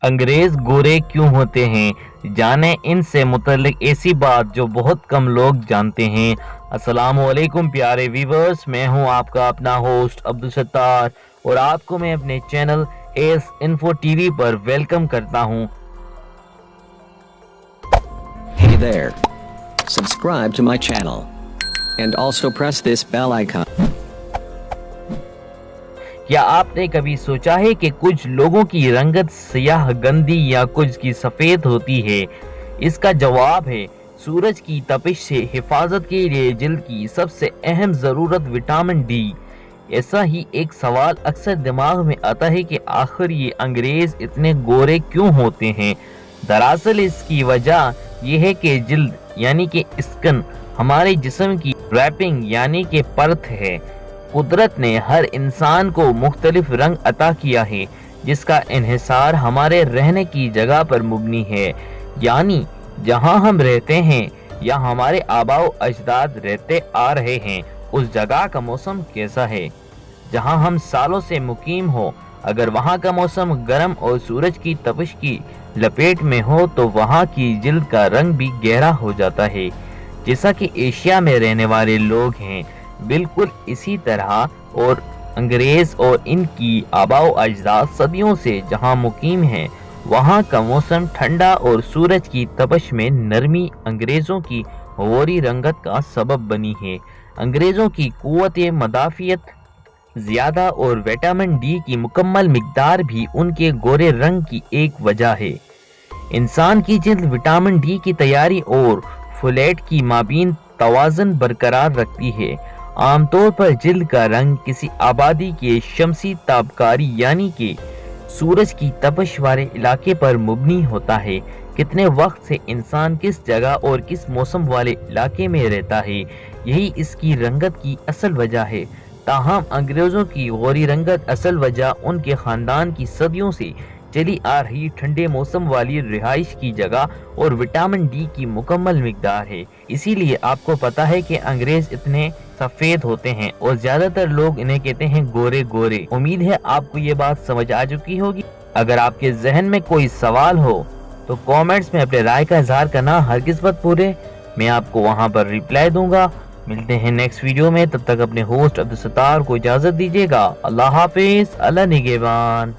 انگریز گورے کیوں ہوتے ہیں؟ جانیں ان سے متعلق ایسی بات جو بہت کم لوگ جانتے ہیں۔ السلام علیکم پیارے ویورز، میں ہوں آپ کا اپنا ہوسٹ عبدالستار اور آپ کو میں اپنے چینل ایس انفو ٹی وی پر ویلکم کرتا ہوں۔ Hey there. Subscribe to my channel. And also press this bell icon. کیا آپ نے کبھی سوچا ہے کہ کچھ لوگوں کی رنگت سیاہ گندی یا کچھ کی سفید ہوتی ہے؟ اس کا جواب ہے سورج کی تپش سے حفاظت کے لیے جلد کی سب سے اہم ضرورت وٹامن ڈی۔ ایسا ہی ایک سوال اکثر دماغ میں آتا ہے کہ آخر یہ انگریز اتنے گورے کیوں ہوتے ہیں؟ دراصل اس کی وجہ یہ ہے کہ جلد یعنی کہ اسکن ہمارے جسم کی ریپنگ یعنی کہ پرت ہے۔ قدرت نے ہر انسان کو مختلف رنگ عطا کیا ہے جس کا انحصار ہمارے رہنے کی جگہ پر مبنی ہے، یعنی جہاں ہم رہتے ہیں یا ہمارے آباء و اجداد رہتے آ رہے ہیں اس جگہ کا موسم کیسا ہے۔ جہاں ہم سالوں سے مقیم ہو، اگر وہاں کا موسم گرم اور سورج کی تپش کی لپیٹ میں ہو تو وہاں کی جلد کا رنگ بھی گہرا ہو جاتا ہے۔ جیسا کہ ایشیا میں رہنے والے لوگ ہیں، بالکل اسی طرح اور انگریز اور ان کی آباء و اجداد صدیوں سے جہاں مقیم ہیں وہاں کا موسم ٹھنڈا اور سورج کی تپش میں نرمی انگریزوں کی غوری رنگت کا سبب بنی ہے۔ انگریزوں کی قوت مدافعت زیادہ اور وٹامن ڈی کی مکمل مقدار بھی ان کے گورے رنگ کی ایک وجہ ہے۔ انسان کی جلد وٹامن ڈی کی تیاری اور فولیٹ کی مابین توازن برقرار رکھتی ہے۔ عام طور پر جلد کا رنگ کسی آبادی کے شمسی تابکاری یعنی کہ سورج کی تپش والے علاقے پر مبنی ہوتا ہے۔ کتنے وقت سے انسان کس جگہ اور کس موسم والے علاقے میں رہتا ہے، یہی اس کی رنگت کی اصل وجہ ہے۔ تاہم انگریزوں کی غوری رنگت اصل وجہ ان کے خاندان کی صدیوں سے چلی آ رہی ٹھنڈے موسم والی رہائش کی جگہ اور وٹامن ڈی کی مکمل مقدار ہے۔ اسی لیے آپ کو پتا ہے کہ انگریز اتنے سفید ہوتے ہیں اور زیادہ تر لوگ انہیں کہتے ہیں گورے گورے۔ امید ہے آپ کو یہ بات سمجھ آ چکی ہوگی۔ اگر آپ کے ذہن میں کوئی سوال ہو تو کامنٹس میں اپنے رائے کا اظہار کرنا ہرگز مت بھولیں، میں آپ کو وہاں پر ریپلائی دوں گا۔ ملتے ہیں نیکسٹ ویڈیو میں، تب تک اپنے ہوسٹ عبدالستار کو اجازت دیجیے گا۔ اللہ حافظ، اللہ نگہبان۔